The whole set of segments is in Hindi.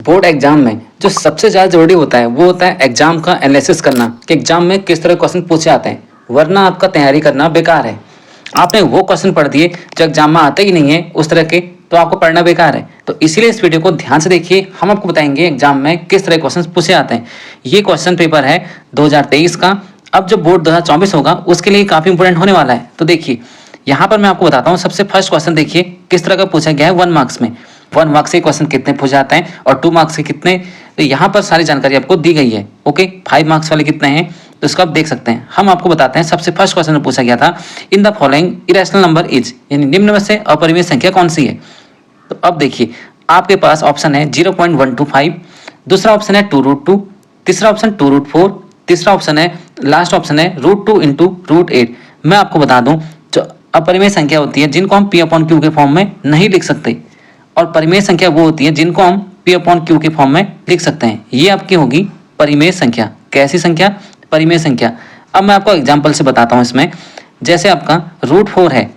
बोर्ड एग्जाम में जो सबसे ज़्यादा जरूरी होता है वो होता है एग्जाम का एनालिसिस करना कि एग्जाम में किस तरह क्वेश्चन पूछे आते हैं, वरना आपका तैयारी करना बेकार है। आपने वो क्वेश्चन पढ़ दिए जो एग्जाम में आते ही नहीं है उस तरह के, तो आपको पढ़ना बेकार है। तो इसीलिए इस वीडियो को ध्यान से देखिए, हम आपको बताएंगे एग्जाम में किस तरह क्वेश्चन पूछे आते हैं। ये क्वेश्चन पेपर है 2023 का। अब जो बोर्ड 2024 होगा उसके लिए काफ़ी इंपॉर्टेंट होने वाला है। तो देखिए यहाँ पर मैं आपको बताता हूँ, सबसे फर्स्ट क्वेश्चन देखिए किस तरह का पूछा गया है 1 मार्क्स में। 1 मार्क्स से क्वेश्चन कितने पूछे जाते हैं और 2 मार्क्स के कितने, तो यहाँ पर सारी जानकारी आपको दी गई है। ओके, 5 मार्क्स वाले कितने हैं तो इसको आप देख सकते हैं। हम आपको बताते हैं, सबसे फर्स्ट क्वेश्चन में पूछा गया था in the following irrational number is, यानी निम्न में से अपरिमेय संख्या कौन सी है। तो अब देखिए आपके पास ऑप्शन है 0.125, दूसरा ऑप्शन है 2√2, तीसरा ऑप्शन 2√4, तीसरा ऑप्शन है, लास्ट ऑप्शन है √2 इंटू √8। मैं आपको बता दूं, जो अपरिमेय संख्या होती है जिनको हम P/Q के फॉर्म में नहीं लिख सकते, और परिमेय संख्या वो होती है जिनको हम P/Q के फॉर्म में लिख सकते हैं। ये आपकी होगी परिमेय संख्या। कैसी संख्या? परिमेय संख्या। अब मैं आपको एग्जाम्पल से बताता हूँ इसमें। जैसे आपका √4 है,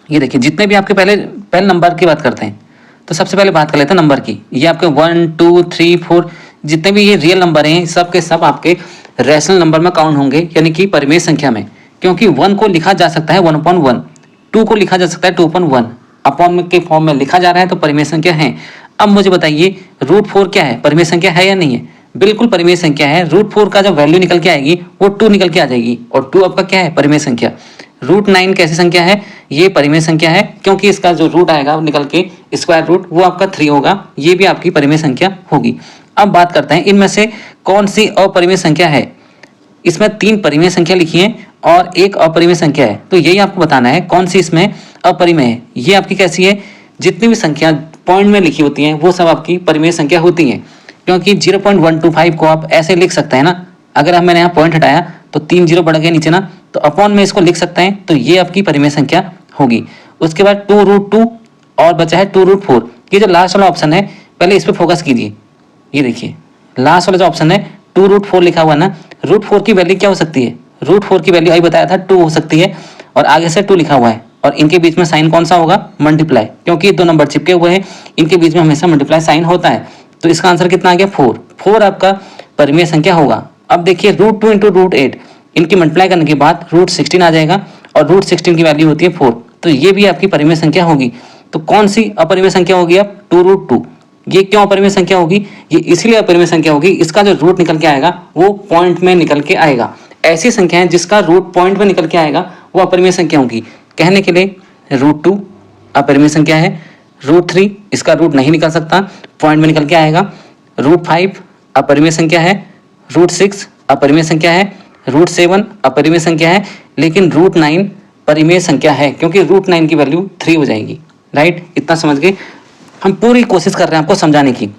ये देखिए जितने भी आपके पहले नंबर की बात करते हैं तो सबसे पहले बात कर लेते हैं नंबर की। ये आपके 1 2 3 4 जितने भी ये रियल नंबर हैं सब के सब आपके रैशनल नंबर में काउंट होंगे, यानी कि परिमेय संख्या में। क्योंकि 1 को लिखा जा सकता है 1/1, 2 को लिखा जा सकता है 2/1, अपॉन के फॉर्म में लिखा जा रहा है तो परिमेय संख्या है। अब मुझे बताइए √4 क्या है, परिमेय संख्या है या नहीं है? बिल्कुल परिमेय संख्या है। √4 का जब वैल्यू निकल के आएगी वो 2 निकल के आ जाएगी, और 2 आपका क्या है? परिमेय संख्या। √9 कैसी संख्या है? ये परिमेय संख्या है, क्योंकि इसका जो रूट आएगा निकल के स्क्वायर रूट वो आपका 3 होगा। ये भी आपकी परिमेय संख्या होगी। अब बात करते हैं इनमें से कौन सी अपरिमेय संख्या है। इसमें 3 परिमेय संख्या लिखी है और 1 अपरिमेय संख्या है, तो यही आपको बताना है कौन सी इसमें अपरिमेय है। ये आपकी कैसी है? जितनी भी संख्या पॉइंट में लिखी होती हैं वो सब आपकी परिमेय संख्या होती हैं। क्योंकि 0.125 को आप ऐसे लिख सकते हैं ना, अगर मैंने यहाँ पॉइंट हटाया तो 3 0 बढ़ गए नीचे ना, तो अपॉन में इसको लिख सकते हैं, तो ये आपकी परिमेय संख्या होगी। उसके बाद 2√2 और बचा है 2√4। ये जो लास्ट वाला ऑप्शन है पहले इस पर फोकस कीजिए। ये देखिए लास्ट वाला जो ऑप्शन है 2√4 लिखा हुआ ना, √4 की वैल्यू क्या हो सकती है? √4 की वैल्यू अभी बताया था 2 हो सकती है, और आगे से 2 लिखा हुआ है, और इनके बीच में साइन कौन सा होगा? मल्टीप्लाई। क्योंकि ये 2 नंबर चिपके हुए हैं, इनके बीच में हमेशा मल्टीप्लाई साइन होता है। तो इसका आंसर कितना आ गया? 4 आपका परिमेय संख्या होगा। अब देखिए √2 इंटू √8, इनकी मल्टीप्लाई करने के बाद √16 आ जाएगा, और √16 की वैल्यू होती है 4, तो ये भी आपकी परिमेय संख्या होगी। तो कौन सी अपरिमेय संख्या होगी? अब 2√2। ये क्यों अपरिमेय संख्या होगी? ये इसलिए अपरिमेय संख्या होगी, इसका जो रूट निकल के आएगा वो पॉइंट में निकल के आएगा। ऐसी संख्या है जिसका रूट पॉइंट में निकल के आएगा वो अपरिमेय संख्या होगी। कहने के लिए √2 अपरिमेय संख्या है, √3 इसका रूट नहीं निकल सकता, पॉइंट में निकल के आएगा, √5 अपरिमेय संख्या है, √6 अपरिमेय संख्या है, √7 अपरिमेय संख्या है, लेकिन √9 परिमेय संख्या है, क्योंकि √9 की वैल्यू 3 हो जाएगी। राइट, इतना समझ गए? हम पूरी कोशिश कर रहे हैं आपको समझाने की।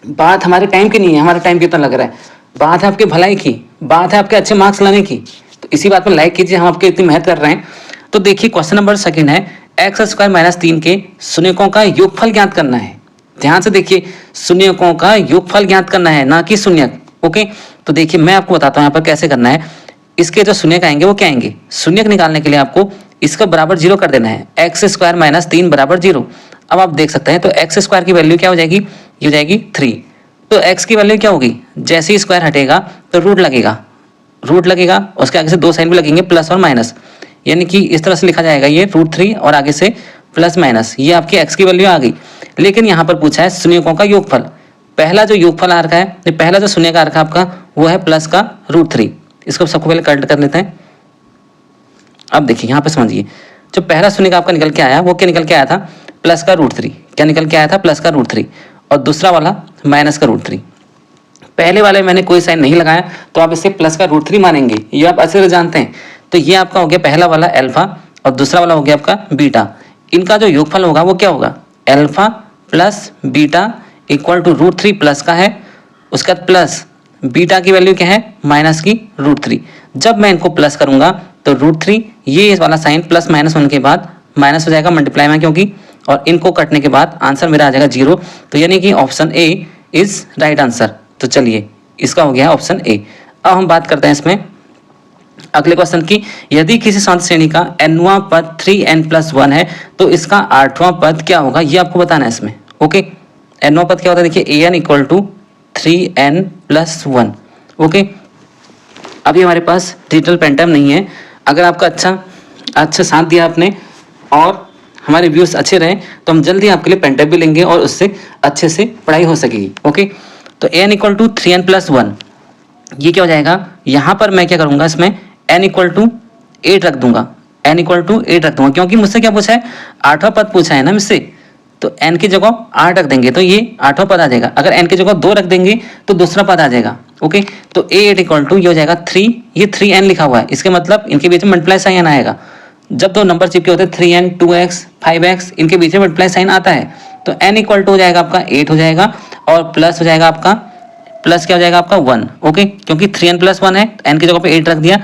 बात हमारे टाइम की नहीं है, हमारे टाइम कितना लग रहा है, बात है आपकी भलाई की, बात है आपके अच्छे मार्क्स लाने की। तो इसी बात पर लाइक कीजिए, हम आपके इतनी मेहनत कर रहे हैं। तो देखिए क्वेश्चन नंबर 2 है, x² - 3 के शून्यकों का योगफल ज्ञात करना है। ध्यान से देखिए, शून्यकों का योगफल ज्ञात करना है, ना कि शून्यक। ओके, तो देखिए मैं आपको बताता हूँ यहाँ पर कैसे करना है। इसके जो शून्यक आएंगे वो क्या आएंगे? शून्यक निकालने के लिए आपको इसका बराबर 0 कर देना है। x² - 3 बराबर 0। अब आप देख सकते हैं, तो x² की वैल्यू क्या हो जाएगी? ये हो जाएगी 3। तो x की वैल्यू क्या होगी? जैसे ही स्क्वायर हटेगा तो रूट लगेगा, उसके आगे से 2 साइन भी लगेंगे, प्लस और माइनस, यानी कि इस तरह से लिखा जाएगा ये √3 और आगे से प्लस माइनस। ये आपकी x की वैल्यू आ गई। लेकिन यहाँ पर पूछा है शून्यकों का योगफल। पहला जो योगफल आ रखा है, पहला जो शून्य का आ रखा है आपका, वो है प्लस का √3। इसको सबको पहले कट कर लेते हैं। अब देखिए यहाँ पे समझिए, जो पहला शून्य का आपका निकल के आया वो क्या निकल के आया था? प्लस का √3। क्या निकल के आया था? प्लस का √3। और दूसरा वाला माइनस का √3। पहले वाले मैंने कोई साइन नहीं लगाया, तो आप इसे प्लस का √3 मानेंगे, ये आप अच्छे से जानते हैं। तो ये आपका हो गया पहला वाला अल्फा, और दूसरा वाला हो गया आपका बीटा। इनका जो योगफल होगा वो क्या होगा? Alpha plus beta equal to √3 plus का है, उसके बाद प्लस बीटा की वैल्यू क्या है? माइनस की √3। जब मैं इनको प्लस करूंगा तो √3, ये इस वाला साइन प्लस माइनस होने के बाद माइनस हो जाएगा मल्टीप्लाई में, क्योंकि, और इनको कटने के बाद आंसर मेरा आ जाएगा 0। तो यानी कि option A is right answer. तो चलिए इसका हो गया ऑप्शन ए। अब हम बात करते हैं इसमें अगले क्वेश्चन की। यदि किसी शांत श्रेणी का nवां पद 3n + 1 है तो इसका 8वां पद क्या होगा? ये आपको बताना है इसमें। ओके, एनवा पद क्या होता है, देखिए a n equal to 3n+1। Okay, अभी हमारे पास डिजिटल पेंटाइम नहीं है। अगर आपका अच्छा साथ दिया आपने और हमारे व्यूज अच्छे रहे तो हम जल्दी आपके लिए पेंटाइम भी लेंगे और उससे अच्छे से पढ़ाई हो सकेगी। ओके, तो n इक्वल टू 3n+1 ये क्या हो जाएगा, यहाँ पर मैं क्या करूँगा, इसमें n इक्वल टू 8 रख दूंगा, n इक्वल टू 8 रख दूंगा, क्योंकि मुझसे क्या पूछा है, 8वां पद पूछा है ना मुझसे, तो n की जगह 8 रख देंगे तो ये 8वां पद आ जाएगा। अगर n की जगह 2 रख देंगे तो दूसरा पद आ जाएगा। ओके, तो a8 इक्वल टू ये हो जाएगा 3, ये 3n लिखा हुआ है, इसके मतलब इनके बीच में मल्टीप्लाई साइन आएगा। जब दो नंबर चिपके होते हैं 3n 2x 5x, इनके बीच में मल्टीप्लाई साइन आता है, तो n इक्वल टू हो जाएगा आपका 8 हो जाएगा और प्लस हो जाएगा आपका, प्लस क्या हो जाएगा आपका 1। ओके, क्योंकि 3n+1 है, n की जगह पे 8 रख दिया।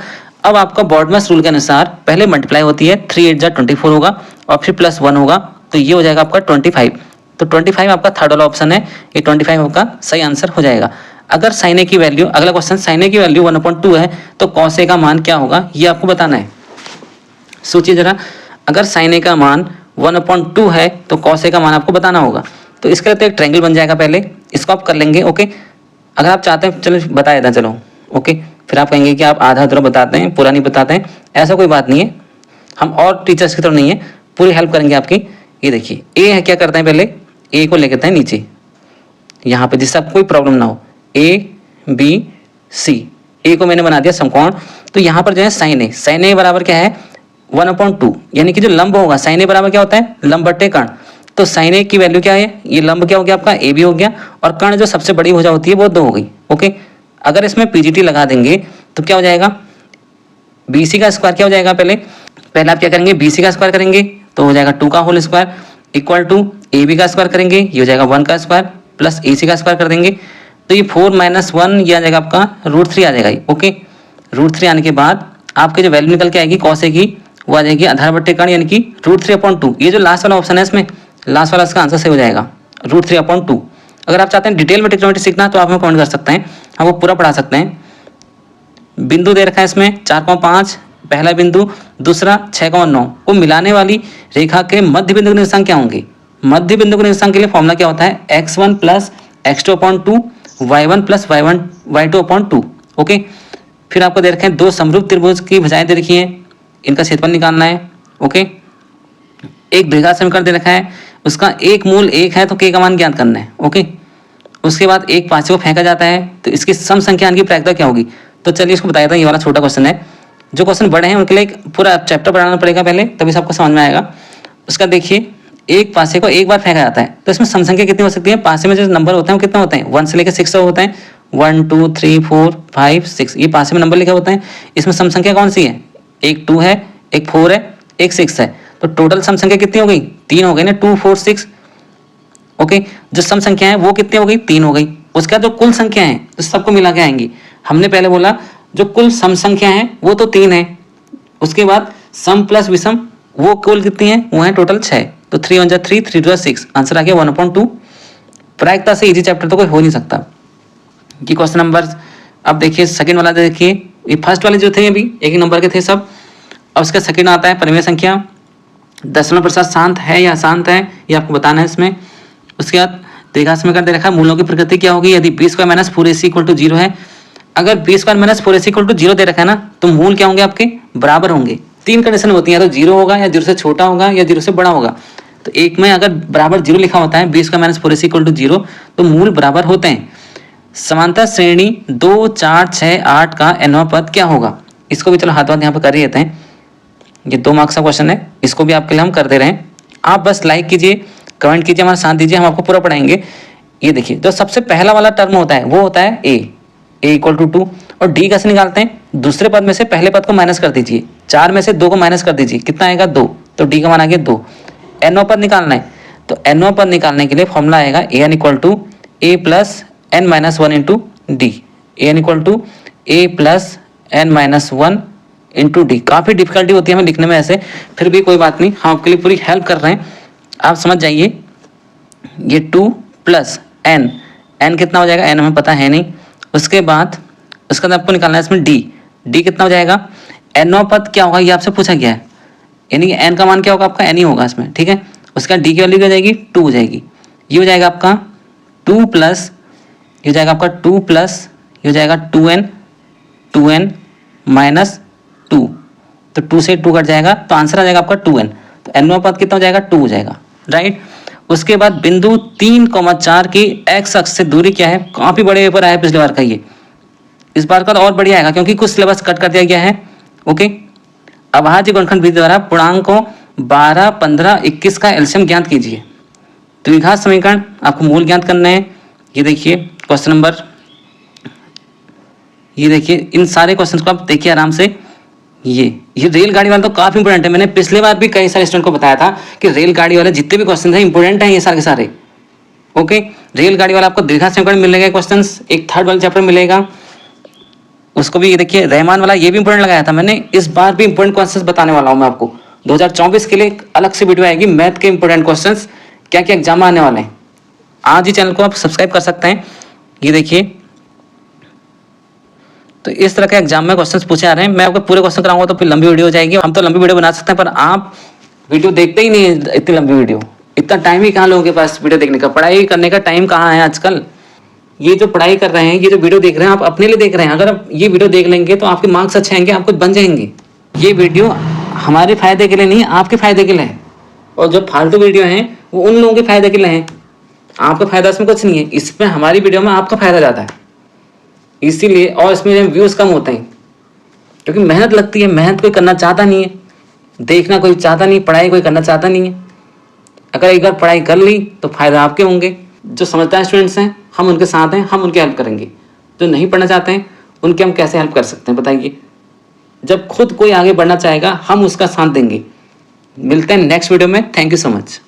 अब आपका बॉडमास रूल के अनुसार पहले मल्टीप्लाई होती है, 3 8 24 होगा और फिर +1 होगा, तो ये हो जाएगा आपका 25। तो 25 आपका थर्ड वाला ऑप्शन है, ये 25 आपका सही आंसर हो जाएगा। अगर साइन ए की वैल्यू, अगला क्वेश्चन, साइन ए की वैल्यू 1/2 है तो कॉस ए का मान क्या होगा, ये आपको बताना है। सोचिए जरा, अगर साइन ए का मान 1/2 है तो कॉस ए का मान आपको बताना होगा। तो इसके लिए तो एक ट्रायंगल बन जाएगा, पहले इसको आप कर लेंगे। ओके, अगर आप चाहते हैं चलो बता देता चलो। ओके, फिर आप कहेंगे कि आप आधा अधूरा बताते हैं, पूरा नहीं बताते हैं, ऐसा कोई बात नहीं है, हम और टीचर्स की तरफ नहीं है, पूरी हेल्प करेंगे आपकी। ये देखिए ए है, क्या करते हैं, पहले ए को लेकर हैं नीचे यहाँ पे, जिससे आपको कोई प्रॉब्लम ना हो। ए बी सी, ए को मैंने बना दिया समकोण, तो यहाँ पर जो है साइन ए, साइन ए बराबर क्या है 1/2, यानी कि जो लंब होगा, साइन ए बराबर क्या होता है, लंब बट्टे कर्ण। तो साइन ए की वैल्यू क्या है, ये लंब क्या हो गया आपका, ए बी हो गया, और कर्ण जो सबसे बड़ी भुजा होती है वो 2 हो गई। ओके, अगर इसमें पीजीटी लगा देंगे तो क्या हो जाएगा, बीसी का स्क्वायर क्या हो जाएगा, पहले आप क्या करेंगे, बीसी का स्क्वायर करेंगे तो हो जाएगा 2 का whole square equal to A B का स्क्वायर करेंगे, ये हो जाएगा 1 का स्क्वायर प्लस ए सी का स्क्वायर कर देंगे, तो ये 4 - 1 ये आ जाएगा आपका √3 आ जाएगा। ओके, √3 आने के बाद आपकी जो वैल्यू निकल के आएगी कॉस ए की, वो आ जाएगी आधार बट्टे कर्ण, यानी कि √3/2। ये जो लास्ट वाला ऑप्शन है, इसमें लास्ट वाला इसका आंसर सही हो जाएगा, √3/2। अगर आप चाहते हैं डिटेल में ट्रिग्नोमेट्री सीखना तो आप हमें कमेंट कर सकते हैं, हम वो पूरा पढ़ा सकते हैं। बिंदु दे रखा है इसमें 4,5 पहला बिंदु, दूसरा 6,9 को मिलाने वाली रेखा के मध्य बिंदु के निर्देशांक क्या होंगे। मध्य बिंदु के निर्देशांक के लिए फॉर्मूला क्या होता है, x1 + x2/2 y1 + y2/2। Okay, फिर आपको दे रखे हैं 2 समरूप त्रिभुज की भुजाएं दे रखी हैं, इनका क्षेत्रफल निकालना है। ओके, एक द्विघात समीकरण दे रखा है, उसका एक मूल 1 है तो k का मान ज्ञात करना है। ओके, उसके बाद एक पाँचे को फेंका जाता है तो इसकी सम संख्या की प्रायिकता क्या होगी। तो चलिए इसको बताया था, ये वाला छोटा क्वेश्चन है, जो क्वेश्चन बड़े हैं उनके लिए पूरा चैप्टर पढ़ाना पड़ेगा पहले, तभी सबको समझ में आएगा। उसका देखिए, एक पासे को एक बार फेंका जाता है तो इसमें सम संख्या कितनी हो सकती है, पासे में जो नंबर होते हैं वो कितने होते हैं, 1 से लेकर 6 तक होते हैं, 1 2 3 4 5 6, ये पासे में नंबर लिखे होते हैं। इसमें सम संख्या कौन सी है, एक 2 है, एक 4 है, एक 6 है, तो टोटल सम संख्या कितनी हो गई, 3 हो गई ना, 2 4 6। ओके, जो सम संख्या है वो कितनी हो गई, 3 हो गई। उसके बाद जो कुल संख्या है तो सबको मिला के आएंगी। हमने पहले बोला जो कुल सम संख्या है वो तो 3 है, उसके बाद सम प्लस विषम वो कुल कितनी है, वो है टोटल 6, तो 3 1 3 3 2 6, आंसर आ गया 1/2। प्रायिकता से इजी चैप्टर तो कोई हो नहीं सकता। ये क्वेश्चन नंबर, अब देखिए सेकंड वाला, देखिए ये फर्स्ट वाले जो थे अभी एक ही नंबर के थे सब, अब उसका सेकंड आता है परिमेय संख्या, दशमलव प्रसाद शांत है या अशांत है ये आपको बताना है इसमें। उसके बाद द्विघात समीकरण दे रखा है, मूलों की प्रकृति क्या होगी, यदि b² - 4ac = 0 है। अगर b² - 4ac = 0 दे रखा है ना, तो मूल क्या होंगे आपके, बराबर होंगे। 3 कंडीशन होती है, तो 0 होगा या 0 से छोटा होगा या 0 से बड़ा होगा। तो एक में अगर बराबर 0 लिखा होता है, b² - 4ac = 0, तो मूल बराबर होते हैं। समांतर श्रेणी 2 4 6 8 का nवां पद क्या होगा, इसको भी चलो हाथ यहाँ पर कर ही लेते हैं। ये 2 मार्क्स का क्वेश्चन है, इसको भी आपके लिए हम कर दे रहे हैं। आप बस लाइक कीजिए, कमेंट कीजिए, हमारा साथ दीजिए, हम आपको पूरा पढ़ाएंगे। ये देखिए, जो सबसे पहला वाला टर्म होता है वो होता है a = 2, और d कैसे निकालते हैं, दूसरे पद में से पहले पद को माइनस कर दीजिए, 4 में से 2 को माइनस कर दीजिए, कितना आएगा 2, तो d का मान आ गया 2। nवां पद निकालना है, तो nवां पद निकालने के लिए फॉर्मूला आएगा an = a + n - 1 × d, an = a + n - 1 × d। काफ़ी डिफिकल्टी होती है हमें लिखने में ऐसे, फिर भी कोई बात नहीं, हम आपके लिए पूरी हेल्प कर रहे हैं, आप समझ जाइए। ये 2 + n कितना हो जाएगा, n हमें पता है नहीं। उसके बाद आपको निकालना है इसमें d कितना हो जाएगा, nवां पद क्या होगा ये आपसे पूछा गया है, यानी कि n का मान क्या होगा आपका, n ही होगा इसमें, ठीक है। उसके बाद d की वैल्यू क्या हो जाएगी, 2 हो जाएगी, ये हो जाएगा आपका 2 प्लस ये हो जाएगा आपका 2 प्लस ये हो जाएगा 2n माइनस 2, तो 2 से 2 कट जाएगा तो आंसर आ जाएगा आपका 2n। तो n पद कितना हो जाएगा 2 हो जाएगा, राइट। उसके बाद बिंदु 3,4 की x अक्ष से दूरी क्या है, काफी बड़े पेपर आया पिछली बार का ये, इस बार का तो और बढ़िया आएगा क्योंकि कुछ सिलेबस कट कर दिया गया है। ओके, अभाज्य गुणनखंड विधि द्वारा पूर्णांकों 12, 15, 21 का एलसीएम ज्ञात कीजिए। द्विघात समीकरण आपको मूल ज्ञात करना है। ये देखिए क्वेश्चन नंबर, ये देखिए इन सारे क्वेश्चंस को आप देखिए आराम से। ये रेलगाड़ी वाला तो काफी इंपोर्टेंट है, मैंने पिछले बार भी कई सारे स्टूडेंट को बताया था कि रेलगाड़ी वाले जितने भी क्वेश्चन हैं इंपोर्टेंट हैं ये सारे के सारे। ओके, रेलगाड़ी वाला आपको द्विघात समीकरण मिलेगा क्वेश्चंस, एक थर्ड वाला चैप्टर मिलेगा उसको भी। ये देखिए रहमान वाला ये भी इंपोर्टेंट लगाया था मैंने, इस बार भी इंपोर्टेंट क्वेश्चंस बताने वाला हूं मैं आपको। 2024 के लिए अलग से वीडियो आएगी, मैथ के इंपोर्टेंट क्वेश्चंस क्या क्या एग्जाम आने वाले हैं। आज ही चैनल को आप सब्सक्राइब कर सकते हैं। ये देखिए, तो इस तरह के एग्जाम में क्वेश्चंस पूछे आ रहे हैं। मैं आपको पूरे क्वेश्चन कराऊंगा तो फिर लंबी वीडियो हो जाएगी। हम तो लंबी वीडियो बना सकते हैं पर आप वीडियो देखते ही नहीं है, इतनी लंबी वीडियो, इतना टाइम ही कहाँ लोगों के पास वीडियो देखने का, पढ़ाई करने का टाइम कहाँ है आजकल। ये जो पढ़ाई कर रहे हैं, ये जो वीडियो देख रहे हैं, आप अपने लिए देख रहे हैं। अगर आप ये वीडियो देख लेंगे तो आपके मार्क्स अच्छे आएंगे, आप कुछ बन जाएंगे। ये वीडियो हमारे फायदे के लिए नहीं, आपके फायदे के लिए है। और जो फालतू वीडियो हैं वो उन लोगों के फायदे के लिए हैं, आपका फायदा इसमें कुछ नहीं है। इसमें हमारी वीडियो में आपका फायदा ज़्यादा है इसीलिए, और इसमें व्यूज़ कम होते हैं क्योंकि मेहनत लगती है। मेहनत कोई करना चाहता नहीं है, देखना कोई चाहता नहीं, पढ़ाई कोई करना चाहता नहीं है। अगर एक बार पढ़ाई कर ली तो फायदा आपके होंगे। जो समझदार स्टूडेंट्स हैं हम उनके साथ हैं, हम उनकी हेल्प करेंगे। जो नहीं पढ़ना चाहते हैं उनकी हम कैसे हेल्प कर सकते हैं बताइए। जब खुद कोई आगे बढ़ना चाहेगा हम उसका साथ देंगे। मिलते हैं नेक्स्ट वीडियो में। Thank you so much.